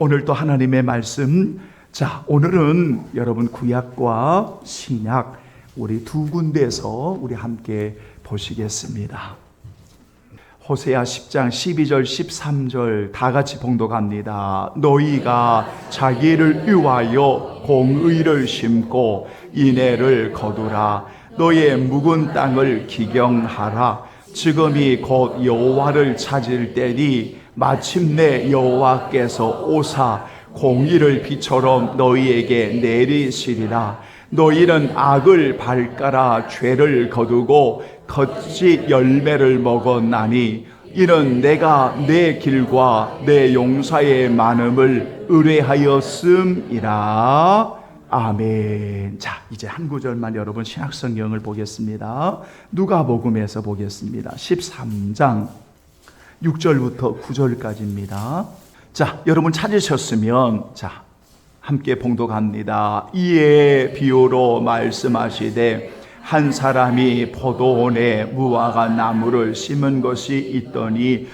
오늘도 하나님의 말씀, 자, 오늘은 여러분 구약과 신약 우리 두 군데에서 우리 함께 보시겠습니다. 호세아 10장 12절 13절 다 같이 봉독합니다. 너희가 자기를 위하여 공의를 심고 인애를 거두라. 너의 묵은 땅을 기경하라. 지금이 곧 여호와를 찾을 때니 마침내 여호와께서 오사 공의를 비처럼 너희에게 내리시리라. 너희는 악을 발가라 죄를 거두고 거짓 열매를 먹었나니 이는 내가 내 길과 내 용사의 많음을 의뢰하였음이라. 아멘. 자, 이제 한 구절만 여러분 신약성경을 보겠습니다. 누가복음에서 보겠습니다. 13장 6절부터 9절까지입니다. 자, 여러분 찾으셨으면 자, 함께 봉독합니다. 이에 비유로 말씀하시되 한 사람이 포도원에 무화과 나무를 심은 것이 있더니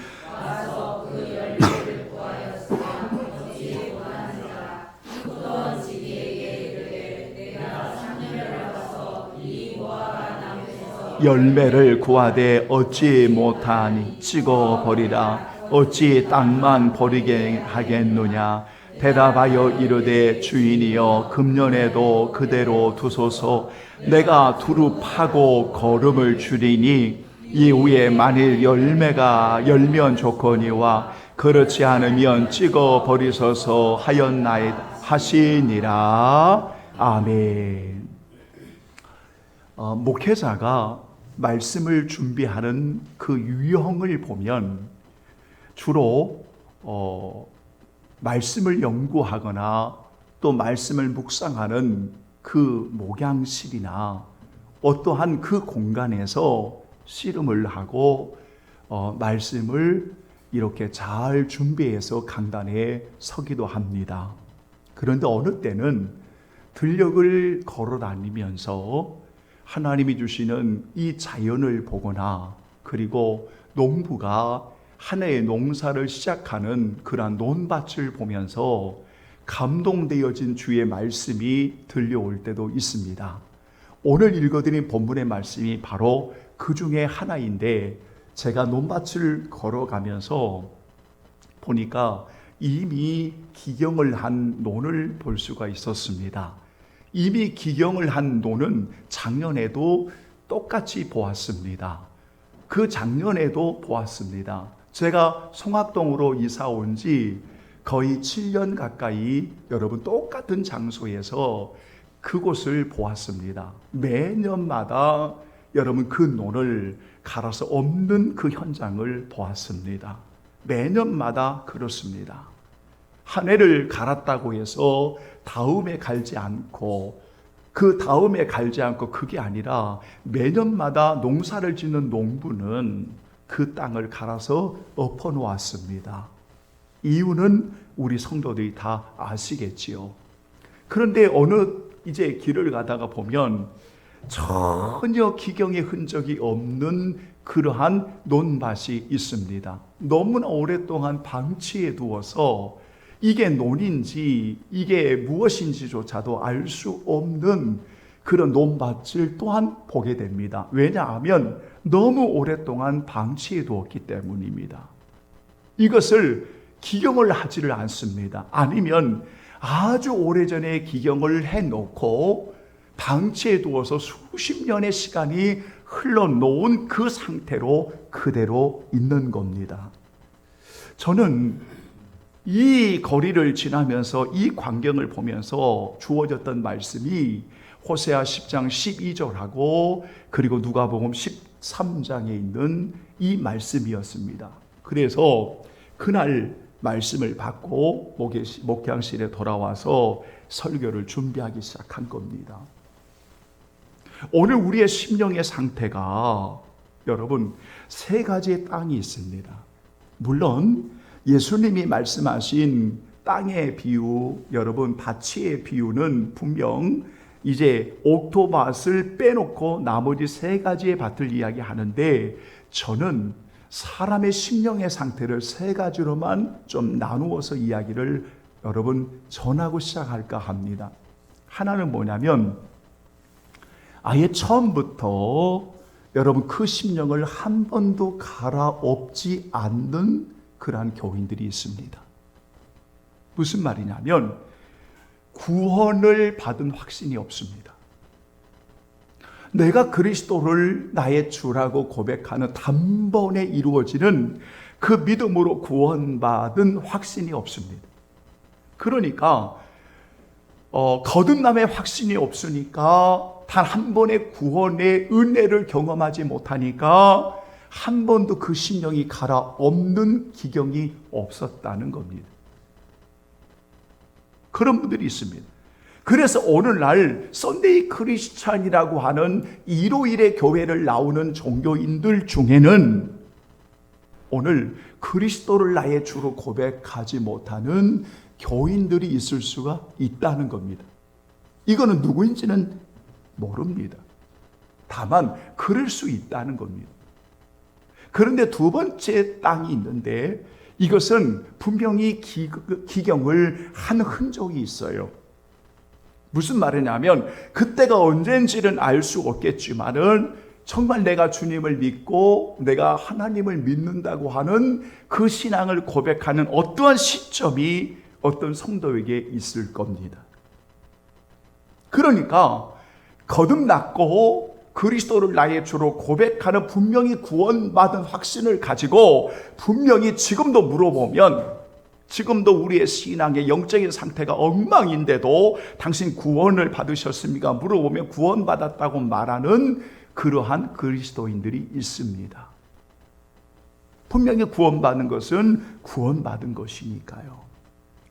열매를 구하되 얻지 못하니 찍어버리라. 어찌 땅만 버리게 하겠느냐. 대답하여 이르되 주인이여 금년에도 그대로 두소서. 내가 두루 파고 거름을 주리니 이후에 만일 열매가 열면 좋거니와 그렇지 않으면 찍어버리소서 하였나이다 하시니라. 아멘. 목회자가 말씀을 준비하는 그 유형을 보면 주로 말씀을 연구하거나 또 말씀을 묵상하는 그 목양실이나 어떠한 그 공간에서 씨름을 하고 말씀을 이렇게 잘 준비해서 강단에 서기도 합니다. 그런데 어느 때는 들녘을 걸어 다니면서 하나님이 주시는 이 자연을 보거나 그리고 농부가 한 해의 농사를 시작하는 그러한 논밭을 보면서 감동되어진 주의 말씀이 들려올 때도 있습니다. 오늘 읽어드린 본문의 말씀이 바로 그 중에 하나인데 제가 논밭을 걸어가면서 보니까 이미 기경을 한 논을 볼 수가 있었습니다. 이미 기경을 한 논은 작년에도 똑같이 보았습니다. 그 작년에도 보았습니다. 제가 송악동으로 이사 온 지 거의 7년 가까이 여러분 똑같은 장소에서 그곳을 보았습니다. 매년마다 여러분 그 논을 갈아서 엎는 그 현장을 보았습니다. 매년마다 그렇습니다. 한 해를 갈았다고 해서 다음에 갈지 않고 그 다음에 갈지 않고 그게 아니라 매년마다 농사를 짓는 농부는 그 땅을 갈아서 엎어 놓았습니다. 이유는 우리 성도들이 다 아시겠지요. 그런데 어느 이제 길을 가다가 보면 전혀 기경의 흔적이 없는 그러한 논밭이 있습니다. 너무나 오랫동안 방치해 두어서 이게 논인지 이게 무엇인지조차도 알 수 없는 그런 논밭을 또한 보게 됩니다. 왜냐하면 너무 오랫동안 방치해 두었기 때문입니다. 이것을 기경을 하지를 않습니다. 아니면 아주 오래전에 기경을 해놓고 방치해 두어서 수십 년의 시간이 흘러놓은 그 상태로 그대로 있는 겁니다. 저는 이 거리를 지나면서 이 광경을 보면서 주어졌던 말씀이 호세아 10장 12절하고 그리고 누가복음 13장에 있는 이 말씀이었습니다. 그래서 그날 말씀을 받고 목양실에 돌아와서 설교를 준비하기 시작한 겁니다. 오늘 우리의 심령의 상태가 여러분 세 가지의 땅이 있습니다. 물론 예수님이 말씀하신 땅의 비유, 여러분 밭의 비유는 분명 이제 옥토밭을 빼놓고 나머지 세 가지의 밭을 이야기하는데 저는 사람의 심령의 상태를 세 가지로만 좀 나누어서 이야기를 여러분 전하고 시작할까 합니다. 하나는 뭐냐면 아예 처음부터 여러분 그 심령을 한 번도 갈아엎지 않는 그러한 교인들이 있습니다. 무슨 말이냐면 구원을 받은 확신이 없습니다. 내가 그리스도를 나의 주라고 고백하는 단번에 이루어지는 그 믿음으로 구원받은 확신이 없습니다. 그러니까 거듭남의 확신이 없으니까 단 한 번의 구원의 은혜를 경험하지 못하니까 한 번도 그 심령이 갈아엎는 기경이 없었다는 겁니다. 그런 분들이 있습니다. 그래서 오늘날 썬데이 크리스찬이라고 하는 일요일에 교회를 나오는 종교인들 중에는 오늘 그리스도를 나의 주로 고백하지 못하는 교인들이 있을 수가 있다는 겁니다. 이거는 누구인지는 모릅니다. 다만 그럴 수 있다는 겁니다. 그런데 두 번째 땅이 있는데 이것은 분명히 기경을 한 흔적이 있어요. 무슨 말이냐면 그때가 언젠지는 알 수 없겠지만은 정말 내가 주님을 믿고 내가 하나님을 믿는다고 하는 그 신앙을 고백하는 어떠한 시점이 어떤 성도에게 있을 겁니다. 그러니까 거듭났고 그리스도를 나의 주로 고백하는 분명히 구원받은 확신을 가지고 분명히 지금도 물어보면 지금도 우리의 신앙의 영적인 상태가 엉망인데도 당신 구원을 받으셨습니까? 물어보면 구원받았다고 말하는 그러한 그리스도인들이 있습니다. 분명히 구원받는 것은 구원받은 것이니까요.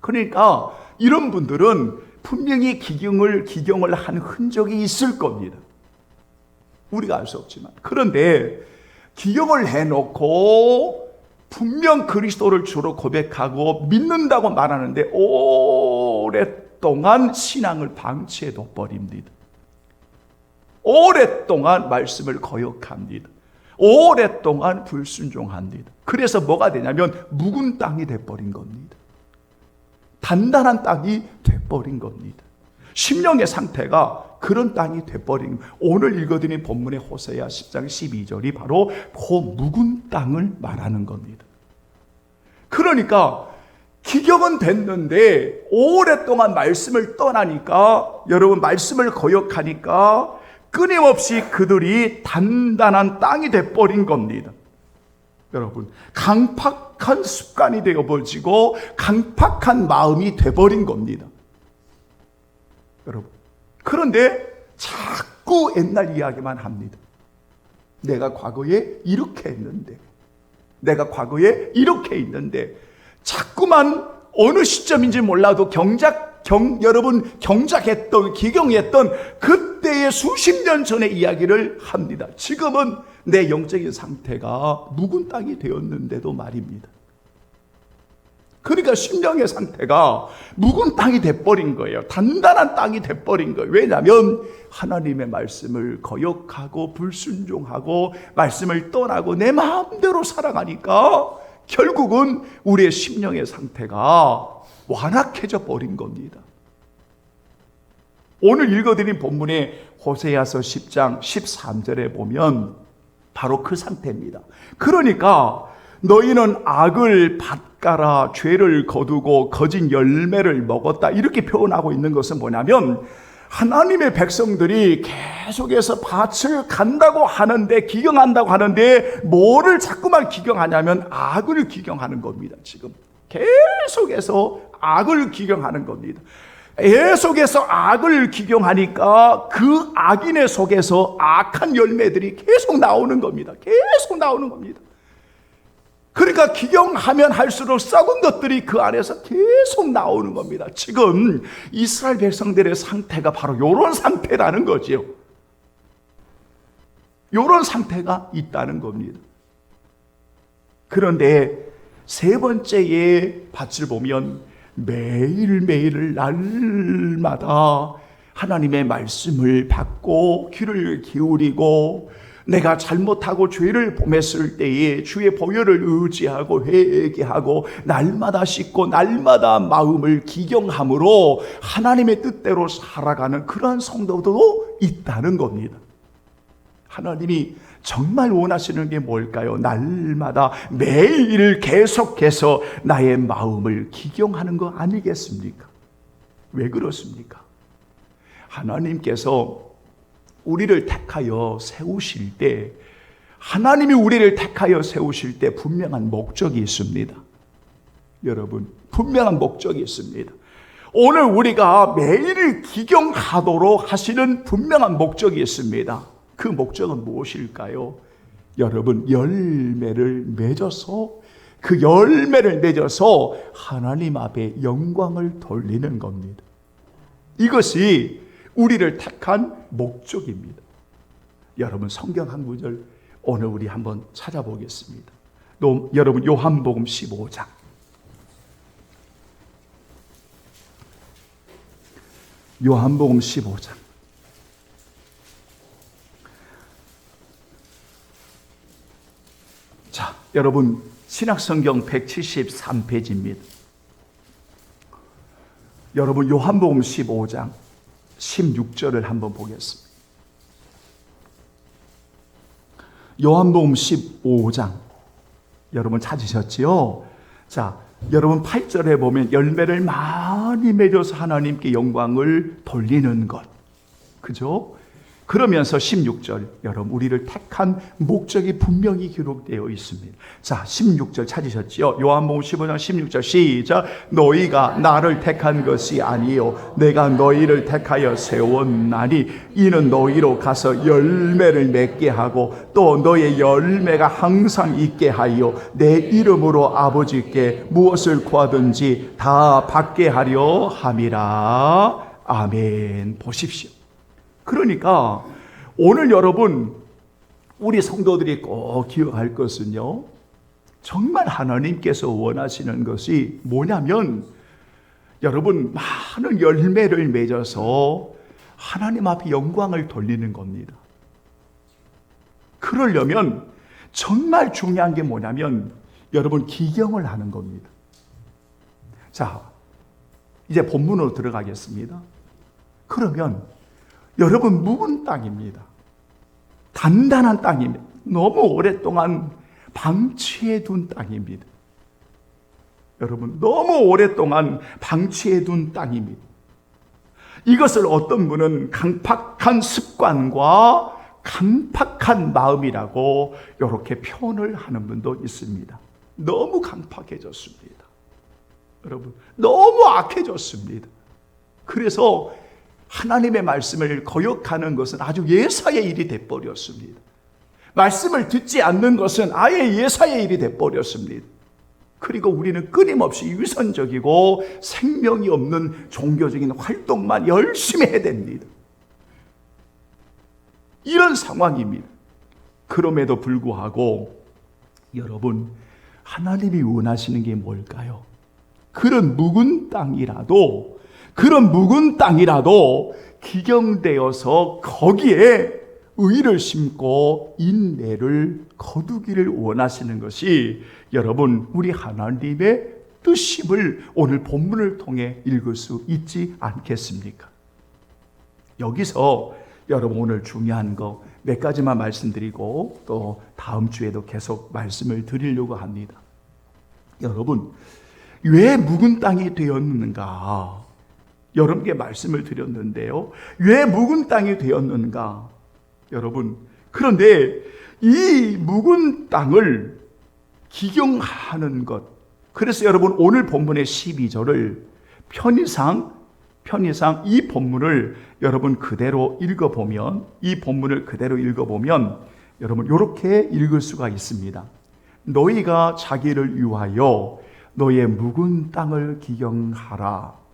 그러니까 이런 분들은 분명히 기경을 한 흔적이 있을 겁니다. 우리가 알 수 없지만. 그런데 기경을 해놓고 분명 그리스도를 주로 고백하고 믿는다고 말하는데 오랫동안 신앙을 방치해둬 버립니다. 오랫동안 말씀을 거역합니다. 오랫동안 불순종합니다. 그래서 뭐가 되냐면 묵은 땅이 돼버린 겁니다. 단단한 땅이 돼버린 겁니다. 심령의 상태가 그런 땅이 돼버린, 오늘 읽어드린 본문의 호세아 10장 12절이 바로 그 묵은 땅을 말하는 겁니다. 그러니까 기경은 됐는데 오랫동안 말씀을 떠나니까, 여러분 말씀을 거역하니까 끊임없이 그들이 단단한 땅이 돼버린 겁니다. 여러분 강팍한 습관이 되어버리고 강팍한 마음이 돼버린 겁니다. 여러분 그런데 자꾸 옛날 이야기만 합니다. 내가 과거에 이렇게 했는데, 내가 과거에 이렇게 있는데, 자꾸만 어느 시점인지 몰라도 여러분 경작했던, 기경했던 그때의 수십 년 전의 이야기를 합니다. 지금은 내 영적인 상태가 묵은 땅이 되었는데도 말입니다. 그러니까 심령의 상태가 묵은 땅이 돼버린 거예요. 단단한 땅이 돼버린 거예요. 왜냐하면 하나님의 말씀을 거역하고 불순종하고 말씀을 떠나고 내 마음대로 살아가니까 결국은 우리의 심령의 상태가 완악해져 버린 겁니다. 오늘 읽어드린 본문의 호세아서 10장 13절에 보면 바로 그 상태입니다. 그러니까 너희는 악을 밭가라 죄를 거두고 거짓 열매를 먹었다, 이렇게 표현하고 있는 것은 뭐냐면 하나님의 백성들이 계속해서 밭을 간다고 하는데, 기경한다고 하는데 뭐를 자꾸만 기경하냐면 악을 기경하는 겁니다. 지금 계속해서 악을 기경하는 겁니다. 계속해서 악을 기경하니까 그 악인의 속에서 악한 열매들이 계속 나오는 겁니다. 계속 나오는 겁니다. 그러니까 기경하면 할수록 썩은 것들이 그 안에서 계속 나오는 겁니다. 지금 이스라엘 백성들의 상태가 바로 이런 상태라는 거죠. 이런 상태가 있다는 겁니다. 그런데 세 번째의 밭을 보면 매일매일 날마다 하나님의 말씀을 받고 귀를 기울이고 내가 잘못하고 죄를 범했을 때에 주의 보혈을 의지하고 회개하고 날마다 씻고 날마다 마음을 기경함으로 하나님의 뜻대로 살아가는 그러한 성도도 있다는 겁니다. 하나님이 정말 원하시는 게 뭘까요? 날마다 매일 계속해서 나의 마음을 기경하는 거 아니겠습니까? 왜 그렇습니까? 하나님께서 우리를 택하여 세우실 때, 하나님이 우리를 택하여 세우실 때 분명한 목적이 있습니다. 여러분, 분명한 목적이 있습니다. 오늘 우리가 매일 기경하도록 하시는 분명한 목적이 있습니다. 그 목적은 무엇일까요? 여러분, 열매를 맺어서, 그 열매를 맺어서 하나님 앞에 영광을 돌리는 겁니다. 이것이 우리를 택한 목적입니다. 여러분, 성경 한 구절 오늘 우리 한번 찾아보겠습니다. 여러분, 요한복음 15장. 요한복음 15장. 자, 여러분, 신약성경 173페이지입니다. 여러분, 요한복음 15장 16절을 한번 보겠습니다. 요한복음 15장 여러분 찾으셨지요? 자, 여러분 8절에 보면 열매를 많이 맺어서 하나님께 영광을 돌리는 것, 그죠? 그러면서 16절, 여러분 우리를 택한 목적이 분명히 기록되어 있습니다. 자, 16절 찾으셨지요? 요한복음 15장 16절 시작. 너희가 나를 택한 것이 아니요 내가 너희를 택하여 세웠나니 이는 너희로 가서 열매를 맺게 하고 또 너의 열매가 항상 있게 하여 내 이름으로 아버지께 무엇을 구하든지 다 받게 하려 함이라. 아멘. 보십시오. 그러니까 오늘 여러분, 우리 성도들이 꼭 기억할 것은요, 정말 하나님께서 원하시는 것이 뭐냐면, 여러분 많은 열매를 맺어서 하나님 앞에 영광을 돌리는 겁니다. 그러려면 정말 중요한 게 뭐냐면 여러분 기경을 하는 겁니다. 자, 이제 본문으로 들어가겠습니다. 그러면 여러분 묵은 땅입니다. 단단한 땅입니다. 너무 오랫동안 방치해 둔 땅입니다. 여러분 너무 오랫동안 방치해 둔 땅입니다. 이것을 어떤 분은 강팍한 습관과 강팍한 마음이라고 이렇게 표현을 하는 분도 있습니다. 너무 강팍해졌습니다. 여러분 너무 악해졌습니다. 그래서 하나님의 말씀을 거역하는 것은 아주 예사의 일이 돼버렸습니다. 말씀을 듣지 않는 것은 아예 예사의 일이 돼버렸습니다. 그리고 우리는 끊임없이 위선적이고 생명이 없는 종교적인 활동만 열심히 해야 됩니다. 이런 상황입니다. 그럼에도 불구하고 여러분, 하나님이 원하시는 게 뭘까요? 그런 묵은 땅이라도 기경되어서 거기에 의를 심고 인내를 거두기를 원하시는 것이 여러분 우리 하나님의 뜻임을 오늘 본문을 통해 읽을 수 있지 않겠습니까? 여기서 여러분 오늘 중요한 거 몇 가지만 말씀드리고 또 다음 주에도 계속 말씀을 드리려고 합니다. 여러분 왜 묵은 땅이 되었는가? 여러분께 말씀을 드렸는데요. 왜 묵은 땅이 되었는가? 여러분, 그런데 이 묵은 땅을 기경하는 것. 그래서 여러분 오늘 본문의 12절을 편의상 이 본문을 여러분 그대로 읽어보면 여러분 이렇게 읽을 수가 있습니다. 너희가 자기를 위하여 너의 묵은 땅을 기경하라.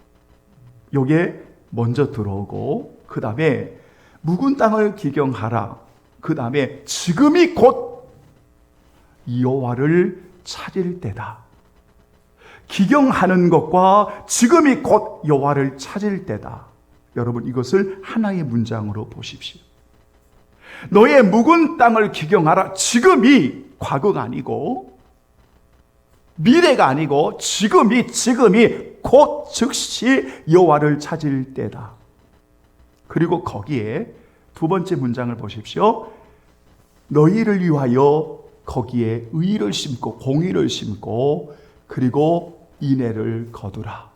요게 먼저 들어오고 그 다음에 묵은 땅을 기경하라. 그 다음에 지금이 곧 여호와를 찾을 때다. 기경하는 것과 지금이 곧 여호와를 찾을 때다. 여러분 이것을 하나의 문장으로 보십시오. 너의 묵은 땅을 기경하라. 지금이 과거가 아니고 미래가 아니고 지금이 곧 즉시 여호와를 찾을 때다. 그리고 거기에 두 번째 문장을 보십시오. 너희를 위하여 거기에 의를 심고 공의를 심고 그리고 인애를 거두라.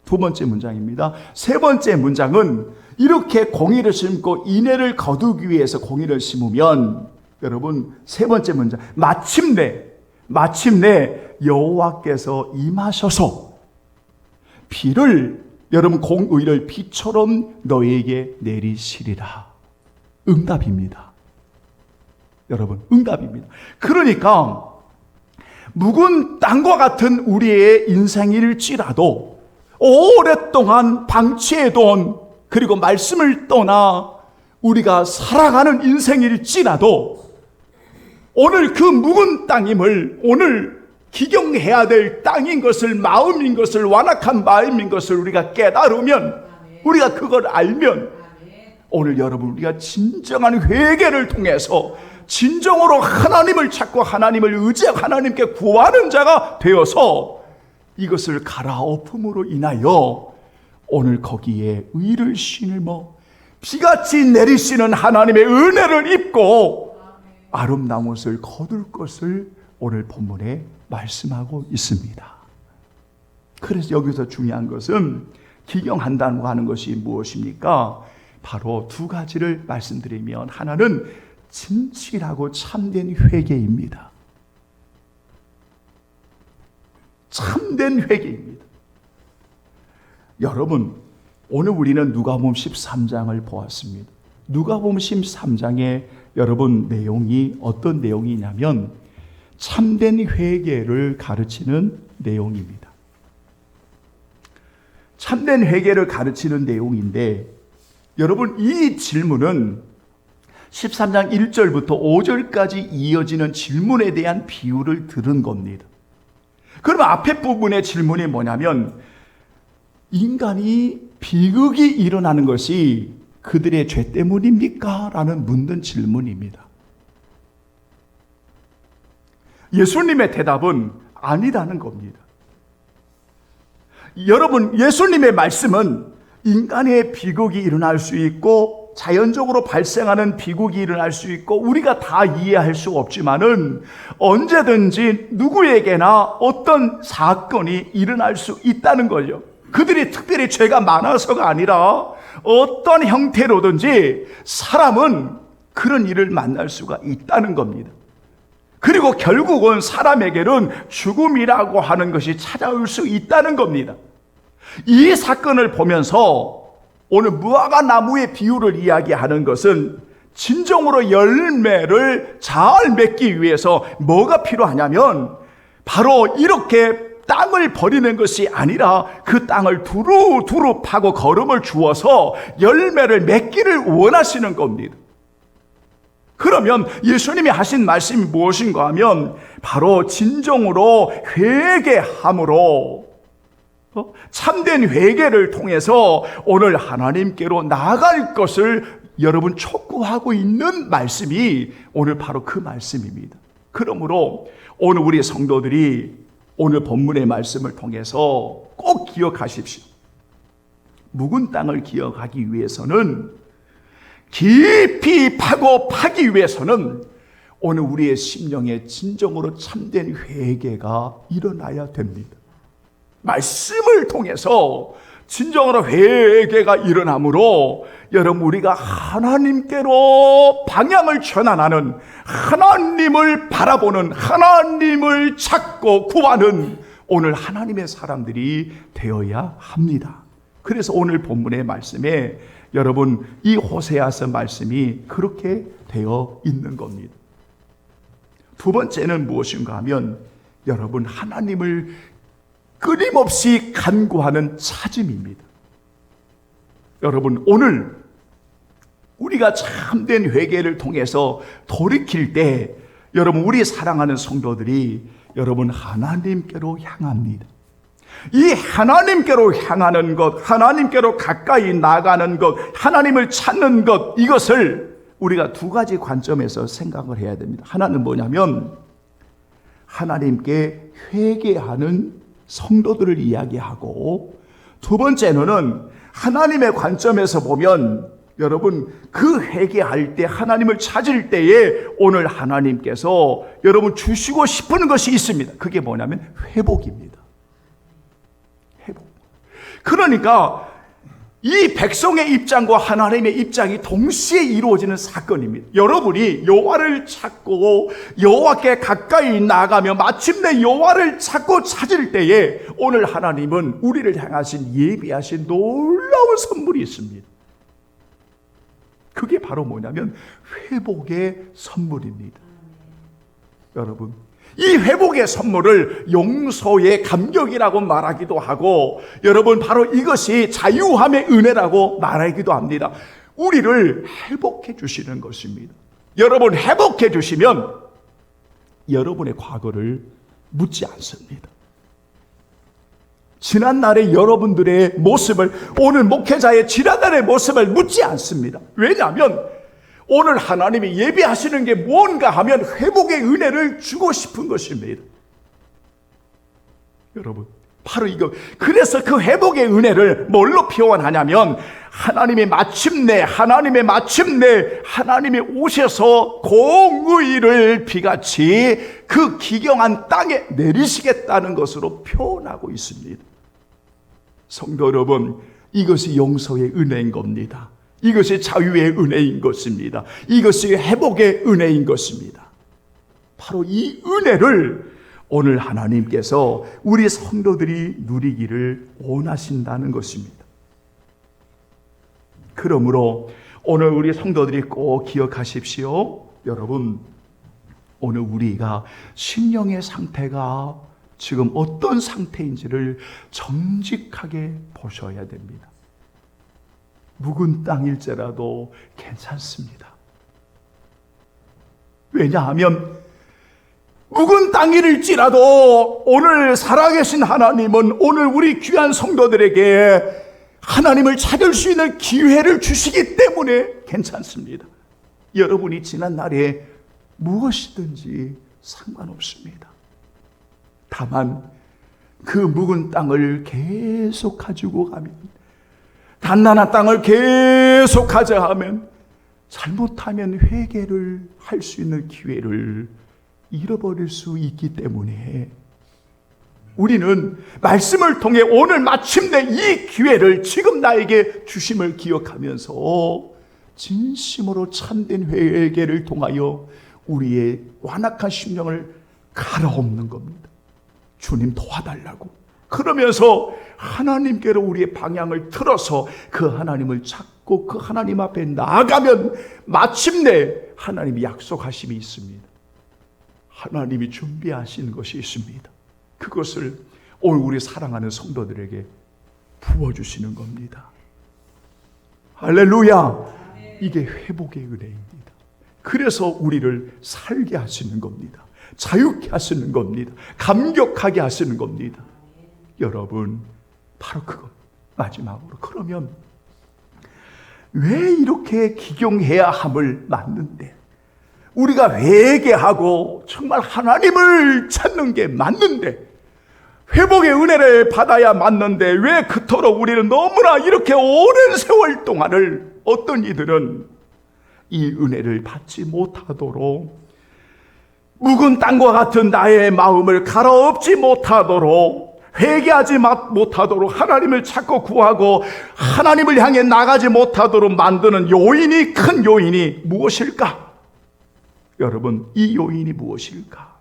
두 번째 문장입니다. 세 번째 문장은 이렇게 공의를 심고 인애를 거두기 위해서 공의를 심으면 여러분 세 번째 문장 마침내 여호와께서 임하셔서 비를 여러분 공의를 비처럼 너희에게 내리시리라. 응답입니다. 여러분 응답입니다. 그러니까 묵은 땅과 같은 우리의 인생일지라도 오랫동안 방치해둔 그리고 말씀을 떠나 우리가 살아가는 인생일지라도 오늘 그 묵은 땅임을 오늘 기경해야 될 땅인 것을 마음인 것을 완악한 마음인 것을 우리가 깨달으면 우리가 그걸 알면 오늘 여러분 우리가 진정한 회개를 통해서 진정으로 하나님을 찾고 하나님을 의지하고 하나님께 구하는 자가 되어서 이것을 갈아엎음으로 인하여 오늘 거기에 의를 신을며 비같이 내리시는 하나님의 은혜를 입고 아름다운 옷을 거둘 것을 오늘 본문에 말씀하고 있습니다. 그래서 여기서 중요한 것은 기경한다고 하는 것이 무엇입니까? 바로 두 가지를 말씀드리면 하나는 진실하고 참된 회개입니다. 참된 회개입니다. 여러분, 오늘 우리는 누가복음 13장을 보았습니다. 누가복음 13장의 여러분 내용이 어떤 내용이냐면 참된 회개를 가르치는 내용입니다. 참된 회개를 가르치는 내용인데 여러분 이 질문은 13장 1절부터 5절까지 이어지는 질문에 대한 비유를 들은 겁니다. 그러면 앞에 부분의 질문이 뭐냐면 인간이 비극이 일어나는 것이 그들의 죄 때문입니까? 라는 묻는 질문입니다. 예수님의 대답은 아니라는 겁니다. 여러분, 예수님의 말씀은 인간의 비극이 일어날 수 있고 자연적으로 발생하는 비극이 일어날 수 있고 우리가 다 이해할 수 없지만은 언제든지 누구에게나 어떤 사건이 일어날 수 있다는 거죠. 그들이 특별히 죄가 많아서가 아니라 어떤 형태로든지 사람은 그런 일을 만날 수가 있다는 겁니다. 그리고 결국은 사람에게는 죽음이라고 하는 것이 찾아올 수 있다는 겁니다. 이 사건을 보면서 오늘 무화과 나무의 비유를 이야기하는 것은 진정으로 열매를 잘 맺기 위해서 뭐가 필요하냐면 바로 이렇게 땅을 버리는 것이 아니라 그 땅을 두루두루 파고 거름을 주어서 열매를 맺기를 원하시는 겁니다. 그러면 예수님이 하신 말씀이 무엇인가 하면 바로 진정으로 회개함으로 참된 회개를 통해서 오늘 하나님께로 나아갈 것을 여러분 촉구하고 있는 말씀이 오늘 바로 그 말씀입니다. 그러므로 오늘 우리 성도들이 오늘 본문의 말씀을 통해서 꼭 기억하십시오. 묵은 땅을 기억하기 위해서는 깊이 파기 위해서는 오늘 우리의 심령에 진정으로 참된 회개가 일어나야 됩니다. 말씀을 통해서 진정으로 회개가 일어나므로 여러분 우리가 하나님께로 방향을 전환하는 하나님을 바라보는 하나님을 찾고 구하는 오늘 하나님의 사람들이 되어야 합니다. 그래서 오늘 본문의 말씀에 여러분 이 호세아서 말씀이 그렇게 되어 있는 겁니다. 두 번째는 무엇인가 하면 여러분 하나님을 끊임없이 간구하는 찾음입니다. 여러분 오늘 우리가 참된 회개를 통해서 돌이킬 때 여러분 우리 사랑하는 성도들이 여러분 하나님께로 향합니다. 이 하나님께로 향하는 것, 하나님께로 가까이 나가는 것, 하나님을 찾는 것, 이것을 우리가 두 가지 관점에서 생각을 해야 됩니다. 하나는 뭐냐면 하나님께 회개하는 성도들을 이야기하고, 두 번째는 하나님의 관점에서 보면 여러분 그 회개할 때 하나님을 찾을 때에 오늘 하나님께서 여러분 주시고 싶은 것이 있습니다. 그게 뭐냐면 회복입니다. 회복. 그러니까 이 백성의 입장과 하나님의 입장이 동시에 이루어지는 사건입니다. 여러분이 여호와를 찾고 여호와께 가까이 나가며 마침내 여호와를 찾고 찾을 때에 오늘 하나님은 우리를 향하신 예비하신 놀라운 선물이 있습니다. 그게 바로 뭐냐면 회복의 선물입니다. 여러분, 이 회복의 선물을 용서의 감격이라고 말하기도 하고, 여러분 바로 이것이 자유함의 은혜라고 말하기도 합니다. 우리를 회복해 주시는 것입니다. 여러분 회복해 주시면 여러분의 과거를 묻지 않습니다. 지난날의 여러분들의 모습을, 오늘 목회자의 지난날의 모습을 묻지 않습니다. 왜냐하면 오늘 하나님이 예비하시는 게 뭔가 하면 회복의 은혜를 주고 싶은 것입니다. 여러분 바로 이거. 그래서 그 회복의 은혜를 뭘로 표현하냐면 하나님이 마침내 하나님이 오셔서 공의를 비같이 그 기경한 땅에 내리시겠다는 것으로 표현하고 있습니다. 성도 여러분, 이것이 용서의 은혜인 겁니다. 이것이 자유의 은혜인 것입니다. 이것이 회복의 은혜인 것입니다. 바로 이 은혜를 오늘 하나님께서 우리 성도들이 누리기를 원하신다는 것입니다. 그러므로 오늘 우리 성도들이 꼭 기억하십시오. 여러분, 오늘 우리가 심령의 상태가 지금 어떤 상태인지를 정직하게 보셔야 됩니다. 묵은 땅일지라도 괜찮습니다. 왜냐하면 묵은 땅일지라도 오늘 살아계신 하나님은 오늘 우리 귀한 성도들에게 하나님을 찾을 수 있는 기회를 주시기 때문에 괜찮습니다. 여러분이 지난 날에 무엇이든지 상관없습니다. 다만 그 묵은 땅을 계속 가지고 가면, 단단한 땅을 계속 가져가면 잘못하면 회개를 할 수 있는 기회를 잃어버릴 수 있기 때문에 우리는 말씀을 통해 오늘 마침내 이 기회를 지금 나에게 주심을 기억하면서 진심으로 참된 회개를 통하여 우리의 완악한 심령을 갈아엎는 겁니다. 주님 도와달라고. 그러면서 하나님께로 우리의 방향을 틀어서 그 하나님을 찾고 그 하나님 앞에 나아가면 마침내 하나님이 약속하심이 있습니다. 하나님이 준비하신 것이 있습니다. 그것을 오늘 우리 사랑하는 성도들에게 부어주시는 겁니다. 할렐루야! 이게 회복의 은혜입니다. 그래서 우리를 살게 하시는 겁니다. 자유케 하시는 겁니다. 감격하게 하시는 겁니다. 여러분, 바로 그것. 마지막으로, 그러면 왜 이렇게 기경해야 함을 맞는데, 우리가 회개하고 정말 하나님을 찾는 게 맞는데, 회복의 은혜를 받아야 맞는데 왜 그토록 우리는 너무나 이렇게 오랜 세월 동안을 어떤 이들은 이 은혜를 받지 못하도록, 묵은 땅과 같은 나의 마음을 갈아엎지 못하도록, 회개하지 못하도록, 하나님을 찾고 구하고 하나님을 향해 나가지 못하도록 만드는 요인이, 큰 요인이 무엇일까? 여러분, 이 요인이 무엇일까?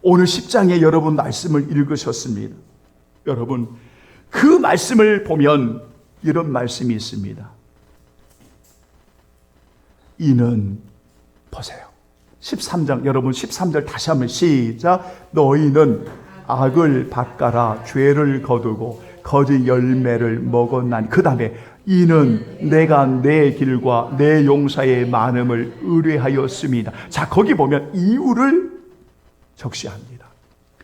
오늘 10장에 여러분 말씀을 읽으셨습니다. 여러분, 그 말씀을 보면 이런 말씀이 있습니다. 이는, 보세요, 13장, 여러분 13절 다시 한번 시작. 너희는 악을 밭가라 죄를 거두고 거짓 열매를 먹었나니. 그 다음에 이는 내가 내 길과 내 용사의 많음을 의뢰하였습니다. 자, 거기 보면 이유를 적시합니다.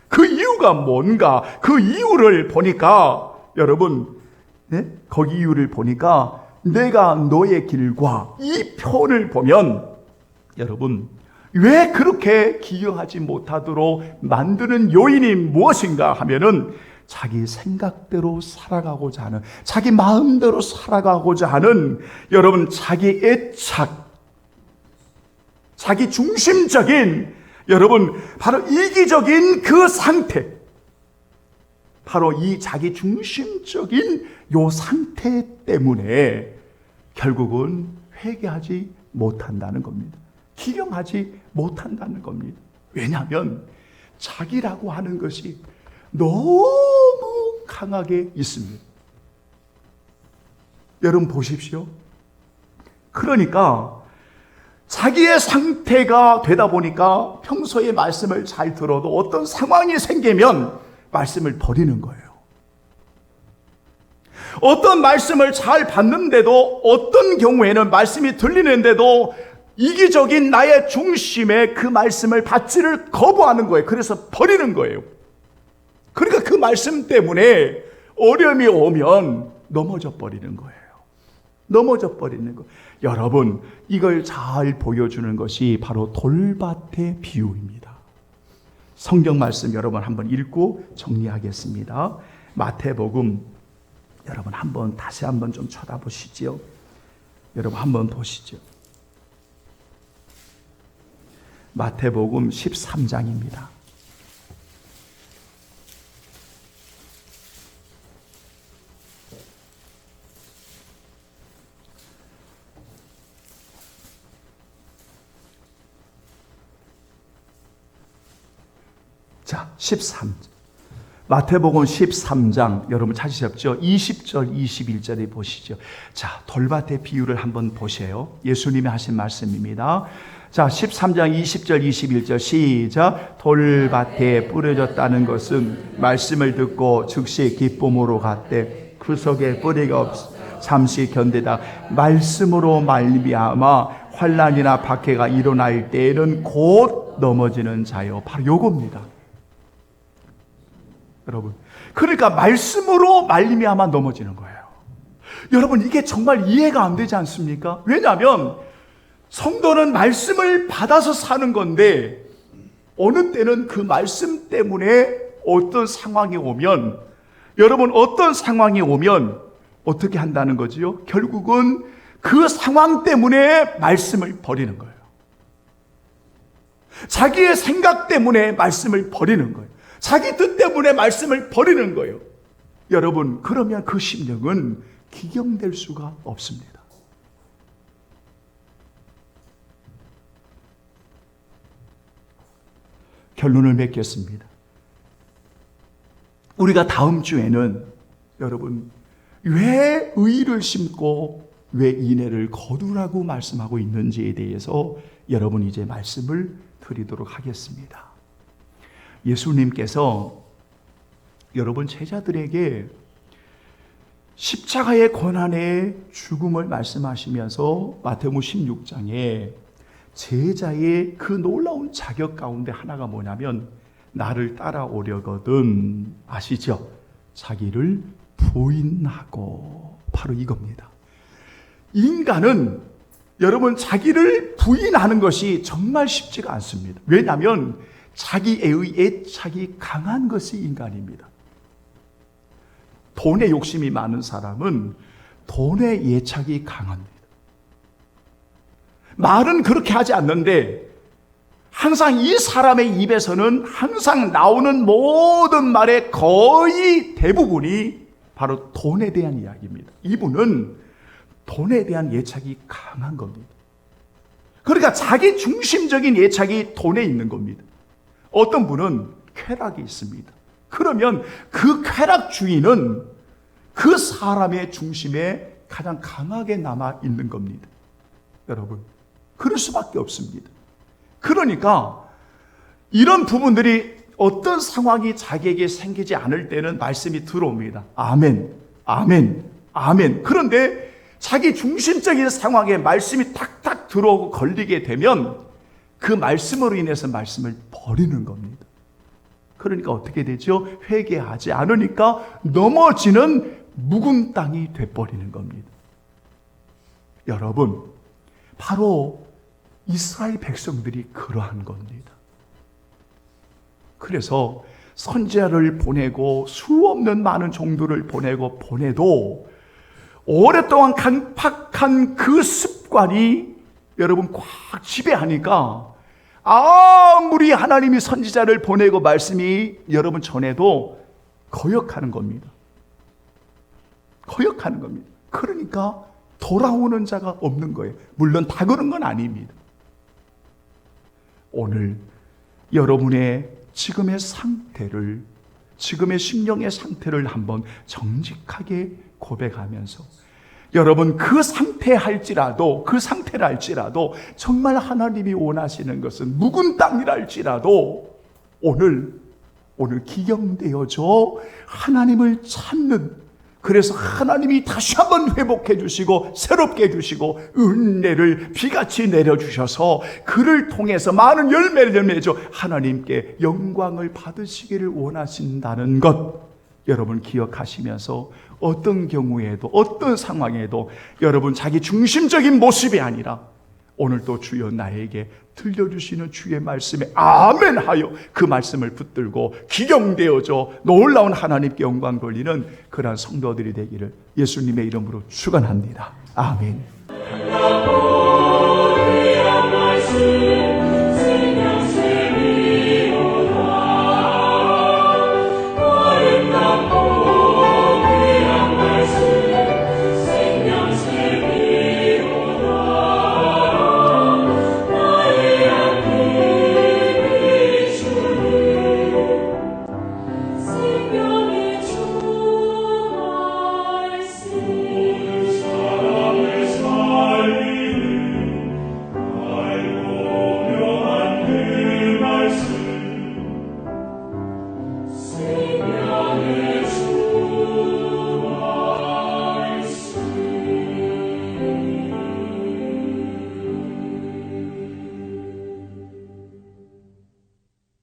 그 이유가 뭔가, 그 이유를 보니까 여러분, 네? 거기 이유를 보니까 내가 너의 길과 이 표현을 보면 여러분 왜 그렇게 기여하지 못하도록 만드는 요인이 무엇인가 하면은 자기 생각대로 살아가고자 하는, 자기 마음대로 살아가고자 하는 여러분 자기 애착, 자기 중심적인 여러분 바로 이기적인 그 상태, 바로 이 자기 중심적인 요 상태 때문에 결국은 회개하지 못한다는 겁니다. 기경하지 못한다는 겁니다. 왜냐하면 자기라고 하는 것이 너무 강하게 있습니다. 여러분 보십시오. 그러니까 자기의 상태가 되다 보니까 평소에 말씀을 잘 들어도 어떤 상황이 생기면 말씀을 버리는 거예요. 어떤 말씀을 잘 받는데도 어떤 경우에는 말씀이 들리는데도 이기적인 나의 중심에 그 말씀을 받지를 거부하는 거예요. 그래서 버리는 거예요. 그러니까 그 말씀 때문에 어려움이 오면 넘어져 버리는 거예요. 넘어져 버리는 거. 여러분, 이걸 잘 보여주는 것이 바로 돌밭의 비유입니다. 성경 말씀 여러분 한번 읽고 정리하겠습니다. 마태복음 여러분 다시 한번 좀 쳐다보시죠. 여러분 한번 보시죠. 마태복음 13장입니다. 자, 13장. 마태복음 13장 여러분 찾으셨죠? 20절, 21절에 보시죠. 자, 돌밭의 비유를 한번 보세요. 예수님이 하신 말씀입니다. 자, 13장 20절, 21절 시작. 돌밭에 뿌려졌다는 것은 말씀을 듣고 즉시 기쁨으로 갔되 그 속에 뿌리가 없어 잠시 견디다 말씀으로 말미암아 환난이나 박해가 일어날 때에는 곧 넘어지는 자요. 바로 요겁니다. 여러분, 그러니까 말씀으로 말미암아 넘어지는 거예요. 여러분, 이게 정말 이해가 안 되지 않습니까? 왜냐하면 성도는 말씀을 받아서 사는 건데 어느 때는 그 말씀 때문에 어떤 상황이 오면, 여러분 어떤 상황이 오면 어떻게 한다는 거지요? 결국은 그 상황 때문에 말씀을 버리는 거예요. 자기의 생각 때문에 말씀을 버리는 거예요. 자기 뜻 때문에 말씀을 버리는 거예요. 여러분, 그러면 그 심령은 기경될 수가 없습니다. 결론을 맺겠습니다. 우리가 다음 주에는 여러분 왜 의를 심고 왜 인애를 거두라고 말씀하고 있는지에 대해서 여러분 이제 말씀을 드리도록 하겠습니다. 예수님께서 여러분 제자들에게 십자가의 고난의 죽음을 말씀하시면서 마태복음 16장에 제자의 그 놀라운 자격 가운데 하나가 뭐냐면 나를 따라오려거든 아시죠? 자기를 부인하고, 바로 이겁니다. 인간은 여러분 자기를 부인하는 것이 정말 쉽지가 않습니다. 왜냐하면 자기의 애착이 강한 것이 인간입니다. 돈에 욕심이 많은 사람은 돈의 애착이 강합니다. 말은 그렇게 하지 않는데 항상 이 사람의 입에서는 항상 나오는 모든 말의 거의 대부분이 바로 돈에 대한 이야기입니다. 이분은 돈에 대한 애착이 강한 겁니다. 그러니까 자기 중심적인 애착이 돈에 있는 겁니다. 어떤 분은 쾌락이 있습니다. 그러면 그 쾌락주의는 그 사람의 중심에 가장 강하게 남아 있는 겁니다. 여러분, 그럴 수밖에 없습니다. 그러니까 이런 부분들이 어떤 상황이 자기에게 생기지 않을 때는 말씀이 들어옵니다. 아멘, 아멘, 아멘. 그런데 자기 중심적인 상황에 말씀이 탁탁 들어오고 걸리게 되면 그 말씀으로 인해서 말씀을 버리는 겁니다. 그러니까 어떻게 되죠? 회개하지 않으니까 넘어지는 묵은 땅이 돼버리는 겁니다. 여러분, 바로 이스라엘 백성들이 그러한 겁니다. 그래서 선지자를 보내고 수없는 많은 종들을 보내도 오랫동안 강팍한 그 습관이 여러분 꽉 지배하니까 아무리 하나님이 선지자를 보내고 말씀이 여러분 전해도 거역하는 겁니다. 거역하는 겁니다. 그러니까 돌아오는 자가 없는 거예요. 물론 다 그런 건 아닙니다. 오늘 여러분의 지금의 상태를, 지금의 심령의 상태를 한번 정직하게 고백하면서 여러분 그 상태를 할지라도 정말 하나님이 원하시는 것은 묵은 땅이라 할지라도 오늘 기경되어져 하나님을 찾는, 그래서 하나님이 다시 한번 회복해 주시고 새롭게 해주시고 은혜를 비같이 내려주셔서 그를 통해서 많은 열매를 맺어 하나님께 영광을 받으시기를 원하신다는 것, 여러분 기억하시면서 어떤 경우에도 어떤 상황에도 여러분 자기 중심적인 모습이 아니라 오늘도 주여 나에게 들려주시는 주의 말씀에 아멘하여 그 말씀을 붙들고 기경되어져 놀라운 하나님께 영광 돌리는 그러한 성도들이 되기를 예수님의 이름으로 축원합니다. 아멘.